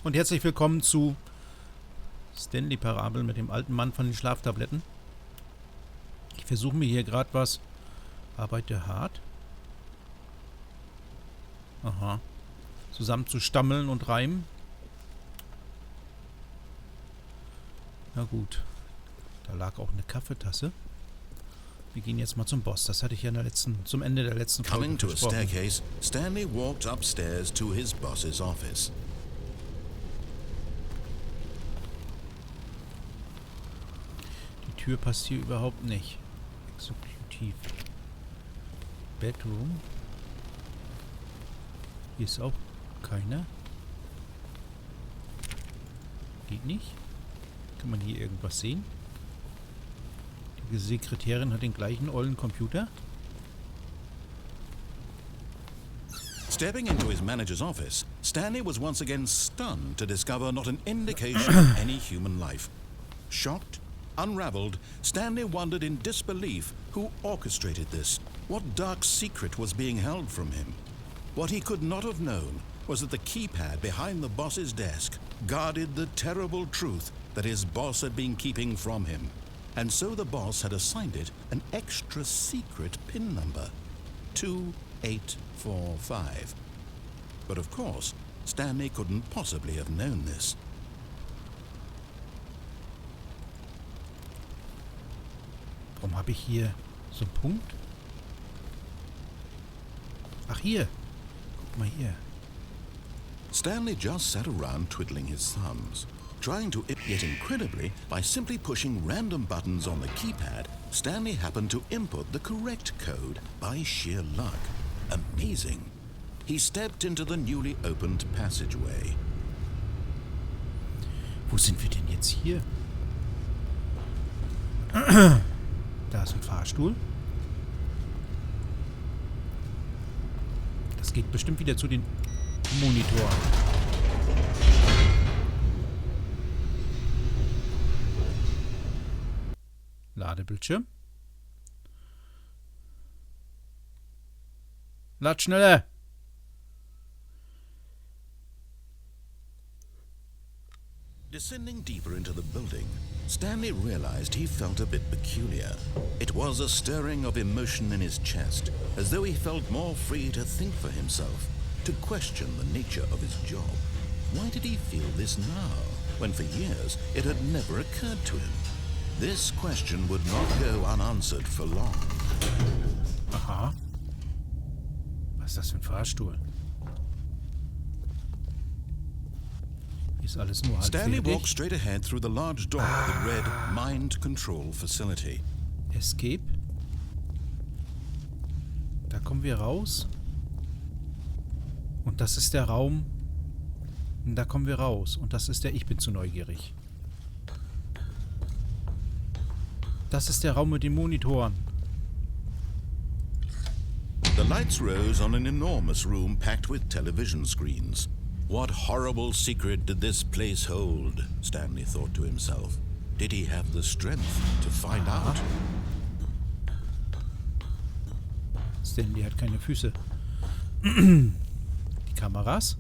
Und herzlich willkommen zu Stanley Parable mit dem alten Mann von den Schlaftabletten. Ich versuche mir hier gerade was. Arbeite hart. Aha. Zusammen zu stammeln und reimen. Na gut. Da lag auch eine Kaffeetasse. Wir gehen jetzt mal zum Boss. Das hatte ich ja zum Ende der letzten Folge Coming to a versprochen. staircase, Stanley walked upstairs to his boss's office. Die Tür passt hier überhaupt nicht. Exekutiv. Bedroom. Hier ist auch keiner. Geht nicht. Kann man hier irgendwas sehen? Die Sekretärin hat den gleichen ollen Computer. Stepping into his manager's office, Stanley was once again stunned to discover not an indication of any human life. Shocked, unraveled, Stanley wondered in disbelief who orchestrated this. What dark secret was being held from him? What he could not have known was that the keypad behind the boss's desk guarded the terrible truth that his boss had been keeping from him. And so the boss had assigned it an extra secret PIN number, 2845. But of course, Stanley couldn't possibly have known this. Warum habe ich hier so einen Punkt? Ach, hier. Guck mal hier. Stanley just sat around twiddling his thumbs, trying to yet incredibly, by simply pushing random buttons on the keypad, Stanley happened to input the correct code by sheer luck. Amazing. He stepped into the newly opened passageway. Wo sind wir denn jetzt hier? Da ist ein Fahrstuhl. Das geht bestimmt wieder zu den Monitoren. Ladebildschirm. Lad schneller! Descending deeper into the building, Stanley realized he felt a bit peculiar. It was a stirring of emotion in his chest, as though he felt more free to think for himself, to question the nature of his job. Why did he feel this now, when for years it had never occurred to him? This question would not go unanswered for long. Aha. Was ist das für ein Fahrstuhl? Hier ist alles nur halb Stanley fertig. walked straight ahead through the large door of the red mind control facility. Escape. Da kommen wir raus. Und das ist der Raum. Und da kommen wir raus. Und das ist der Ich bin zu neugierig. Das ist der Raum mit den Monitoren. The lights rose on an enormous room packed with television screens. What horrible secret did this place hold? Stanley thought to himself. Did he have the strength to find out? Stanley hat keine Füße. Die Kameras.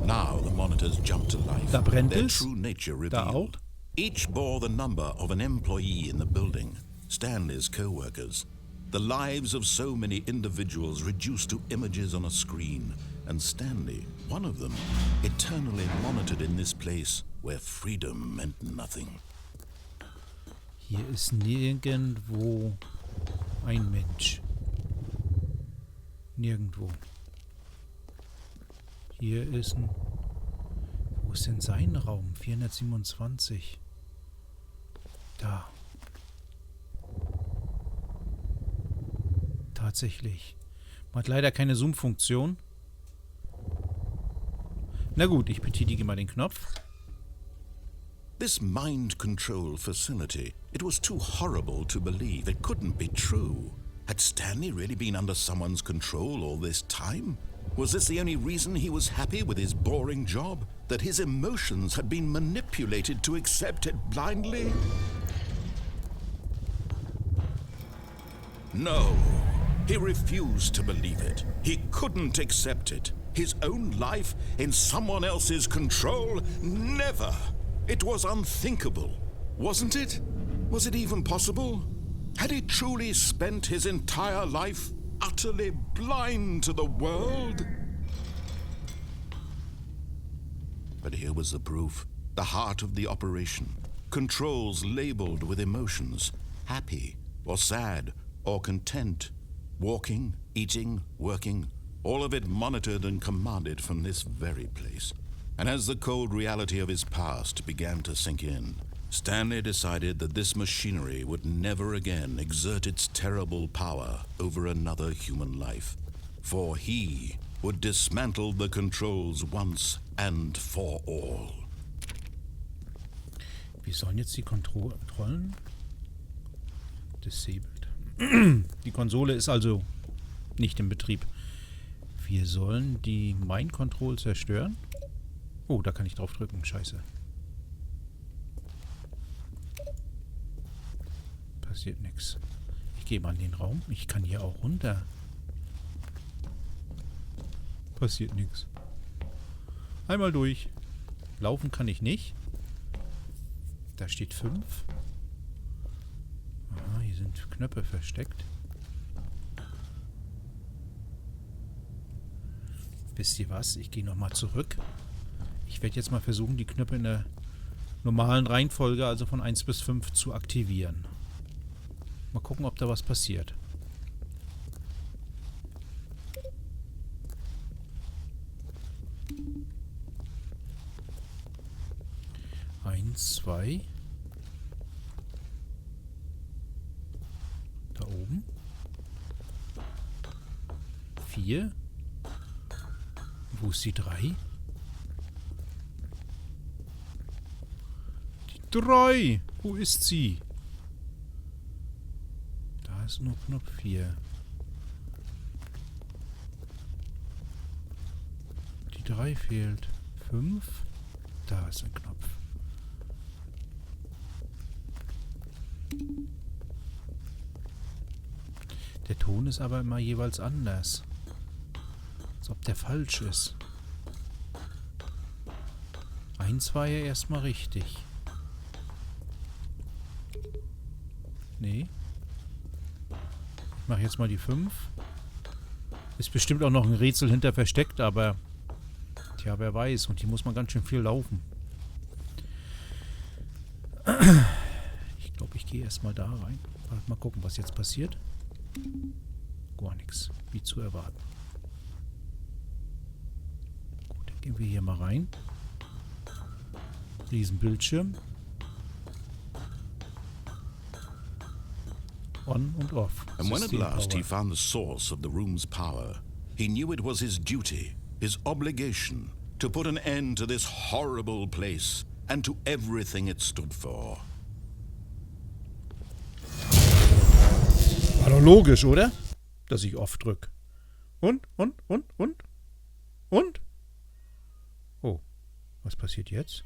Now the monitors jumped to life. Da brennt Their es. true nature Da auch. revealed. Each bore the number of an employee in the building, Stanley's co-workers. The lives of so many individuals reduced to images on a screen, and Stanley, one of them, eternally monitored in this place where freedom meant nothing. Hier ist nirgendwo ein Mensch. Nirgendwo. Hier ist ein... Wo ist denn sein Raum? 427. Da. Tatsächlich. Man hat leider keine Zoom-Funktion. Na gut, ich betätige mal den Knopf. This mind control facility, it was too horrible to believe. It couldn't be true. Had Stanley really been under someone's control all this time? Was this the only reason he was happy with his boring job? That his emotions had been manipulated to accept it blindly? No. He refused to believe it. He couldn't accept it. His own life in someone else's control? Never! It was unthinkable, wasn't it? Was it even possible? Had he truly spent his entire life utterly blind to the world? But here was the proof. The heart of the operation. Controls labeled with emotions. Happy, or sad, or content. Walking, eating, working. All of it monitored and commanded from this very place. And as the cold reality of his past began to sink in, Stanley decided that this machinery would never again exert its terrible power over another human life. For he would dismantle the controls once and for all. Wir sollen jetzt die Kontrollen disabled. Die Konsole ist also nicht in Betrieb. Wir sollen die Mind Control zerstören. Oh, da kann ich drauf drücken. Scheiße. Passiert nichts. Ich gehe mal in den Raum. Ich kann hier auch runter. Passiert nichts. Einmal durch. Laufen kann ich nicht. Da steht 5. Aha, hier sind Knöpfe versteckt. Wisst ihr was? Ich gehe nochmal zurück. Ich werde jetzt mal versuchen, die Knöpfe in der normalen Reihenfolge, also von 1 bis 5, zu aktivieren. Mal gucken, ob da was passiert. Eins, 2. Da oben. 4. Wo ist die 3? Die 3! Wo ist sie? Da ist nur Knopf 4. Die 3 fehlt. 5. Da ist ein Knopf. Der Ton ist aber immer jeweils anders. Als ob der falsch ist. 1 war ja erstmal richtig. Nee. Ich mache jetzt mal die 5. Ist bestimmt auch noch ein Rätsel hinter versteckt, aber tja, wer weiß. Und hier muss man ganz schön viel laufen. Ich glaube, ich gehe erstmal da rein. Mal gucken, was jetzt passiert. Gar nichts. Wie zu erwarten. Gut, dann gehen wir hier mal rein. Riesen Bildschirm. On und off. And when at last he found the source of the room's power, he knew it was his duty, his obligation, to put an end to this horrible place and to everything it stood for. War doch logisch, oder? Dass ich off drück. Und? Oh, was passiert jetzt?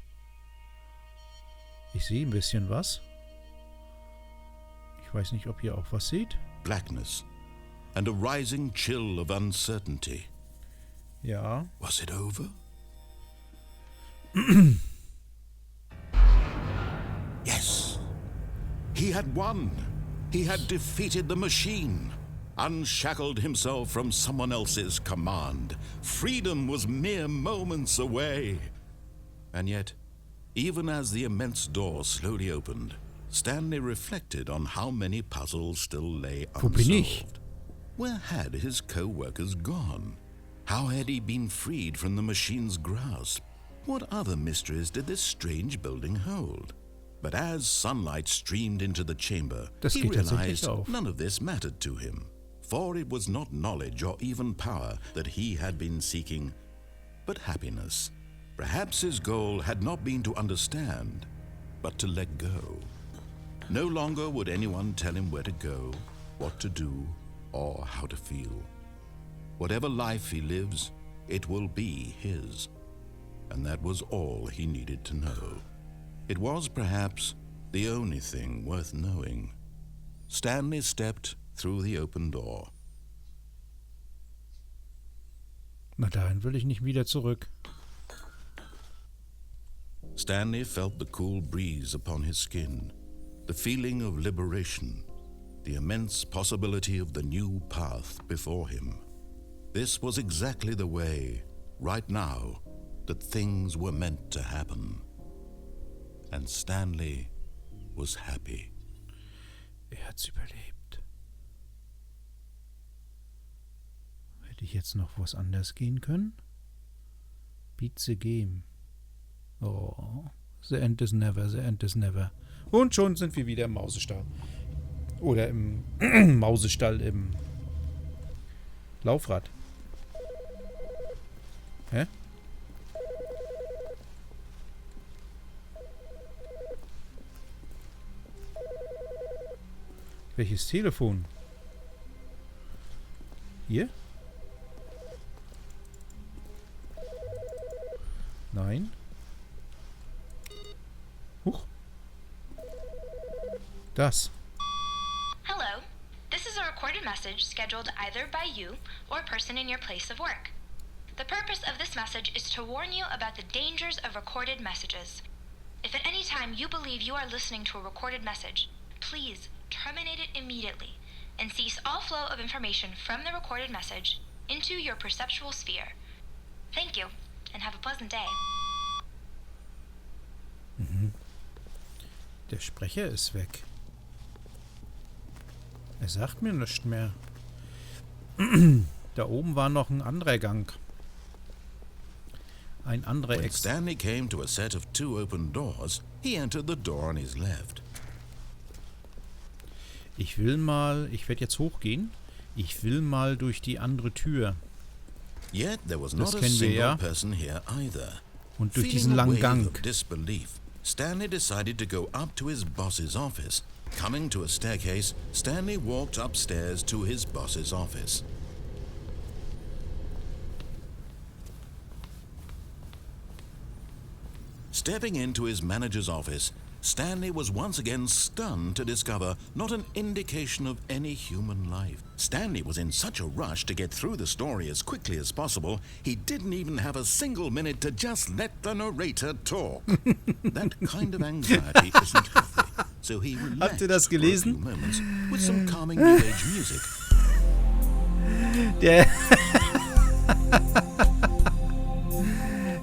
Ich sehe ein bisschen was. Ich weiß nicht, ob ihr auch was seht. Blackness and a rising chill of uncertainty. Ja. Was it over? Yes. He had won. He had defeated the machine. Unshackled himself from someone else's command. Freedom was mere moments away. And yet, even as the immense door slowly opened, Stanley reflected on how many puzzles still lay unsolved. Where had his co-workers gone? How had he been freed from the machine's grasp? What other mysteries did this strange building hold? But as sunlight streamed into the chamber, he realized none of this mattered to him. For it was not knowledge or even power that he had been seeking, but happiness. Perhaps his goal had not been to understand, but to let go. No longer would anyone tell him where to go, what to do, or how to feel. Whatever life he lives, it will be his. And that was all he needed to know. It was perhaps the only thing worth knowing. Stanley stepped through the open door. Na, dahin will ich nicht wieder zurück. Stanley felt the cool breeze upon his skin, the feeling of liberation, the immense possibility of the new path before him. This was exactly the way, right now, that things were meant to happen. And Stanley was happy. Hat's überlebt. Hätte ich jetzt noch was anders gehen können? Beat the game. Oh, the end is never, the end is never. Und schon sind wir wieder im Mausestall. Oder im Mausestall im Laufrad. Hä? Welches Telefon? Hier? Nein. Huch. Das. Hello. This is a recorded message scheduled either by you or a person in your place of work. The purpose of this message is to warn you about the dangers of recorded messages. If at any time you believe you are listening to a recorded message, please terminate it immediately and cease all flow of information from the recorded message into your perceptual sphere. Thank you, and have a pleasant day. Der Sprecher ist weg. Er sagt mir nichts mehr. Da oben war noch ein anderer Gang. Ein anderer When Ex. Stanley came to a set of 2 open doors, he entered the door on his left. Ich werde jetzt hochgehen. Ich will mal durch die andere Tür. Yet there was Das not a kennen wir single ja. person here either. Und durch Feeling diesen a langen wave Gang. of disbelief, Stanley decided to go up to his boss's office. Coming to a staircase, Stanley walked upstairs to his boss's office. Stepping into his manager's office, Stanley was once again stunned to discover not an indication of any human life. Stanley was in such a rush to get through the story as quickly as possible, he didn't even have a single minute to just let the narrator talk. That kind of anxiety isn't healthy, so he relaxed Habt ihr das for a few gelesen? moments with some calming New Age music.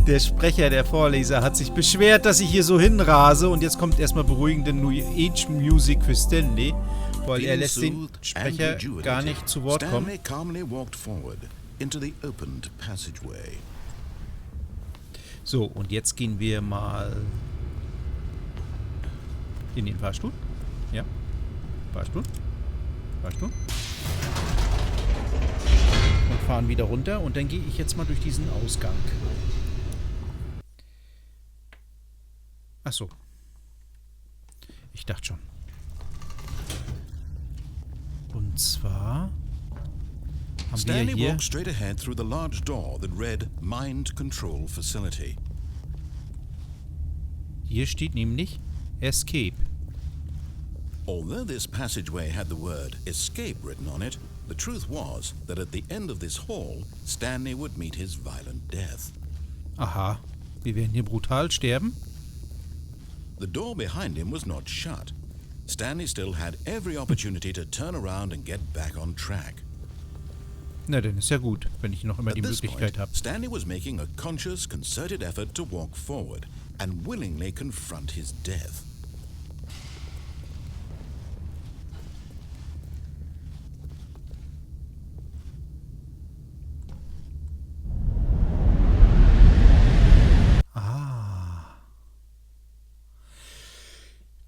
Der Sprecher, der Vorleser, hat sich beschwert, dass ich hier so hinrase. Und jetzt kommt erstmal beruhigende New Age Music für Stanley, weil er lässt den Sprecher gar nicht zu Wort kommen. Stanley calmly walked forward into the opened passageway. So, und jetzt gehen wir mal in den Fahrstuhl. Ja, Fahrstuhl. Fahrstuhl. Und fahren wieder runter. Und dann gehe ich jetzt mal durch diesen Ausgang. Ach so. Ich dachte schon. Und zwar haben wir Stanley hier... walked straight ahead through the large door that read Mind Control Facility. Hier steht nämlich Escape. Although this passageway had the word escape written on it, the truth was that at the end of this hall, Stanley would meet his violent death. Aha, wir werden hier brutal sterben. The door behind him was not shut. Stanley still had every opportunity to turn around and get back on track. Na, dann ist ja gut, wenn ich noch immer die At this Möglichkeit point, habe. Stanley was making a conscious, concerted effort to walk forward and willingly confront his death.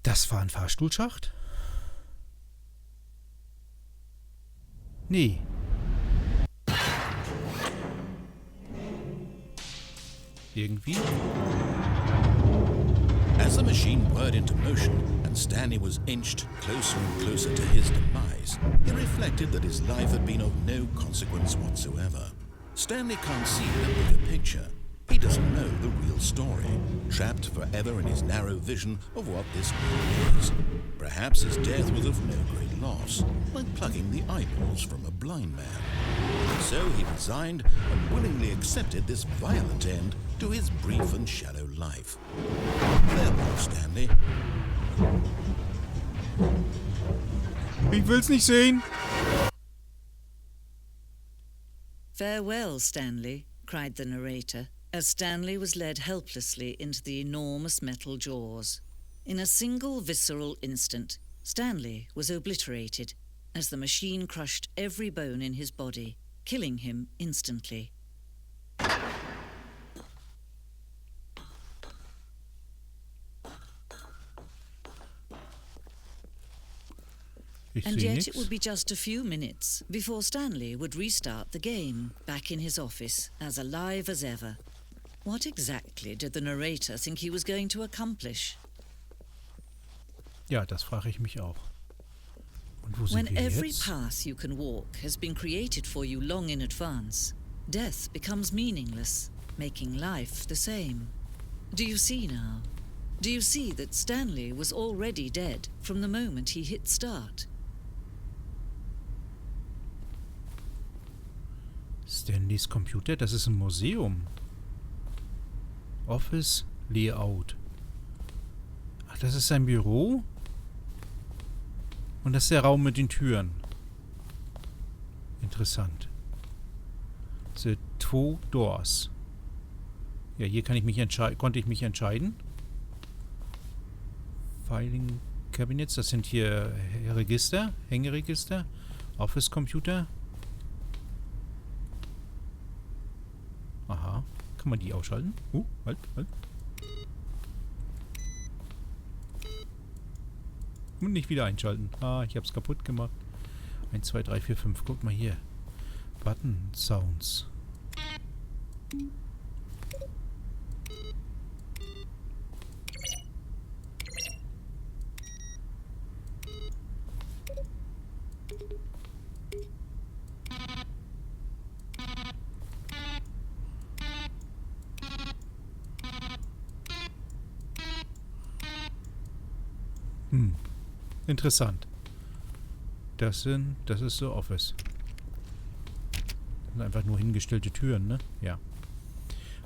Das war ein Fahrstuhlschacht? Nee. Irgendwie? As the machine whirred into motion and Stanley was inched closer and closer to his demise, he reflected that his life had been of no consequence whatsoever. Stanley can't see the bigger picture. He doesn't know the real story, trapped forever in his narrow vision of what this world is. Perhaps his death was of no great loss, like plucking the eyeballs from a blind man. So he resigned and willingly accepted this violent end to his brief and shallow life. Farewell, Stanley. Ich will's nicht sehen. "Farewell, Stanley," cried the narrator, as Stanley was led helplessly into the enormous metal jaws. In a single visceral instant, Stanley was obliterated as the machine crushed every bone in his body, killing him instantly. And yet it would be just a few minutes before Stanley would restart the game, back in his office, as alive as ever. What exactly did the narrator think he was going to accomplish? Ja, das frage ich mich auch. Und wo When sind wir every jetzt? path you can walk has been created for you long in advance, death becomes meaningless, making life the same. Do you see now? Do you see that Stanley was already dead from the moment he hit start? Stanleys Computer, das ist ein Museum. Office Layout. Ach, das ist sein Büro? Und das ist der Raum mit den Türen. Interessant. The two doors. Ja, hier kann ich mich konnte ich mich entscheiden. Filing Cabinets, das sind hier Register, Hängeregister, Office Computer. Aha. Kann man die ausschalten? Halt. Und nicht wieder einschalten. Ah, ich hab's kaputt gemacht. 1, 2, 3, 4, 5. Guck mal hier. Button Sounds. Interessant. Das ist so Office. Das sind einfach nur hingestellte Türen, ne? Ja.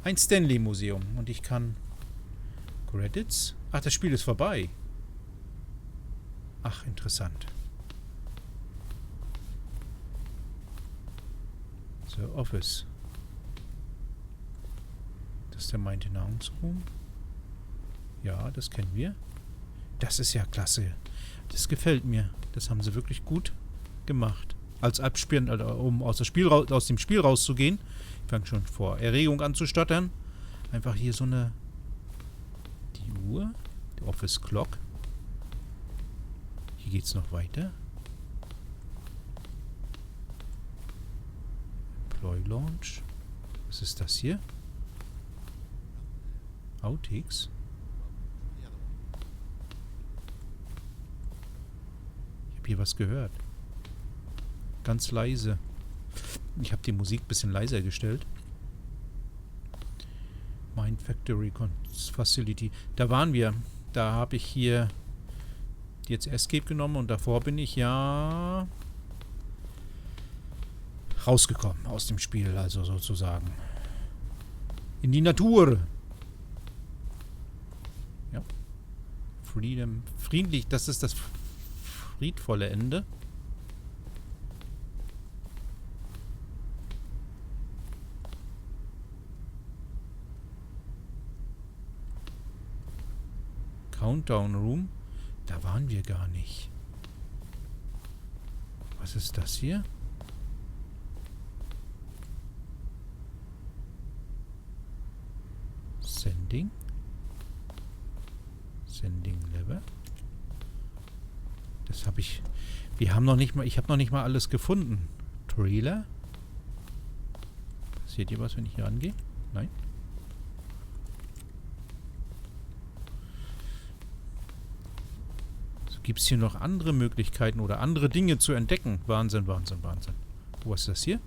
Ein Stanley-Museum. Und ich kann... Credits? Ach, das Spiel ist vorbei. Ach, interessant. So, Office. Das ist der Maintenance Room. Ja, das kennen wir. Das ist ja klasse. Das gefällt mir. Das haben sie wirklich gut gemacht. Als Abspielen, um aus dem Spiel rauszugehen. Ich fange schon vor Erregung an zu stottern. Einfach hier so eine... Die Uhr. Die Office Clock. Hier geht's noch weiter. Employee Launch. Was ist das hier? Outtakes. Hier was gehört. Ganz leise. Ich habe die Musik ein bisschen leiser gestellt. Mind Factory Facility. Da waren wir. Da habe ich hier jetzt Escape genommen und davor bin ich ja rausgekommen aus dem Spiel, also sozusagen. In die Natur. Ja. Freedom. Friedlich, das ist das friedvolle Ende. Countdown Room. Da waren wir gar nicht. Was ist das hier? Sending. Sending Lever. Das habe ich... Wir haben noch nicht mal... Ich habe noch nicht mal alles gefunden. Trailer. Passiert hier was, wenn ich hier rangehe? Nein. So, gibt es hier noch andere Möglichkeiten oder andere Dinge zu entdecken? Wahnsinn, Wahnsinn, Wahnsinn. Oh, was ist das hier?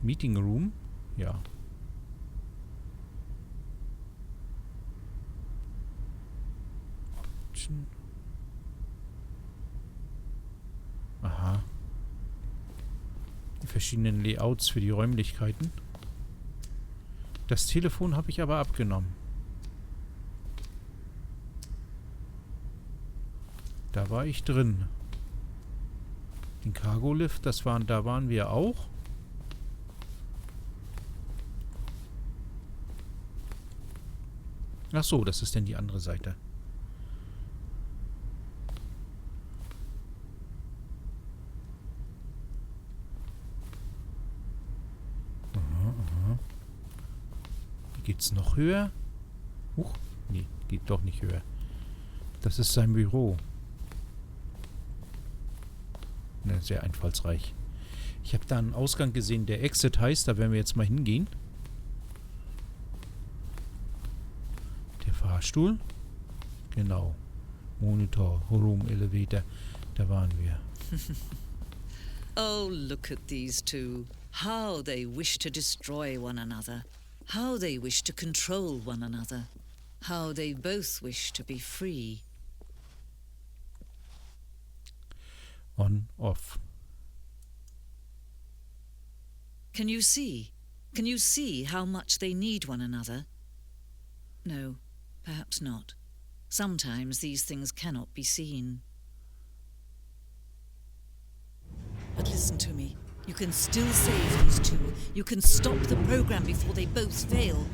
Meeting Room? Ja. Option. Aha. verschiedenen Layouts für die Räumlichkeiten. Das Telefon habe ich aber abgenommen. Da war ich drin. Den Cargo-Lift, da waren wir auch. Ach so, das ist denn die andere Seite. Geht's noch höher? Huch, nee, geht doch nicht höher. Das ist sein Büro. Ne, sehr einfallsreich. Ich habe da einen Ausgang gesehen, der Exit heißt, da werden wir jetzt mal hingehen. Der Fahrstuhl. Genau. Monitor, Room, Elevator. Da waren wir. Oh, look at these two. How they wish to destroy one another. How they wish to control one another. How they both wish to be free. On, off. Can you see? Can you see how much they need one another? No, perhaps not. Sometimes these things cannot be seen. But listen to me. You can still save these two. You can stop the program before they both fail.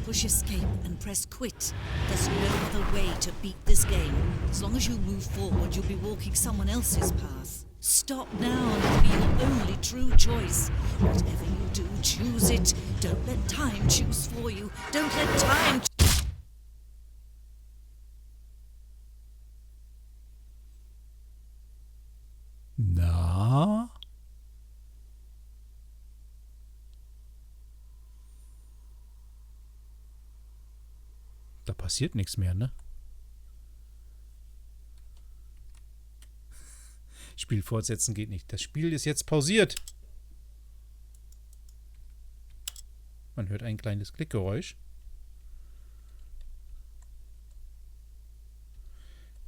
Push escape and press quit. There's no other way to beat this game. As long as you move forward, you'll be walking someone else's path. Stop now and it'll be your only true choice. Whatever you do, choose it. Don't let time choose for you. Don't let time... Na? Da passiert nichts mehr, ne? Spiel fortsetzen geht nicht. Das Spiel ist jetzt pausiert. Man hört ein kleines Klickgeräusch.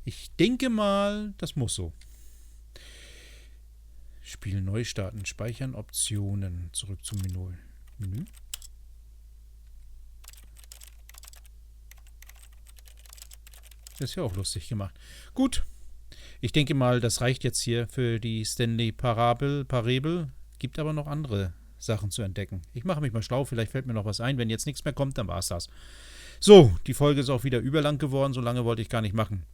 Ich denke mal, das muss so. Spiel neu starten, speichern, Optionen. Zurück zum Menü. Das ist ja auch lustig gemacht. Gut. Ich denke mal, das reicht jetzt hier für die Stanley Parable. Gibt aber noch andere Sachen zu entdecken. Ich mache mich mal schlau, vielleicht fällt mir noch was ein. Wenn jetzt nichts mehr kommt, dann war es das. So, die Folge ist auch wieder überlang geworden. So lange wollte ich gar nicht machen.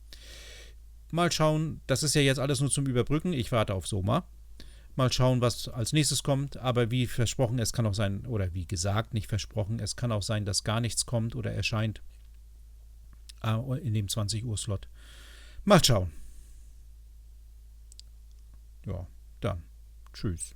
Mal schauen, das ist ja jetzt alles nur zum Überbrücken. Ich warte auf Soma. Mal schauen, was als nächstes kommt. Aber wie versprochen, es kann auch sein, oder wie gesagt, nicht versprochen, es kann auch sein, dass gar nichts kommt oder erscheint in dem 20-Uhr-Slot. Mal schauen. Ja, dann. Tschüss.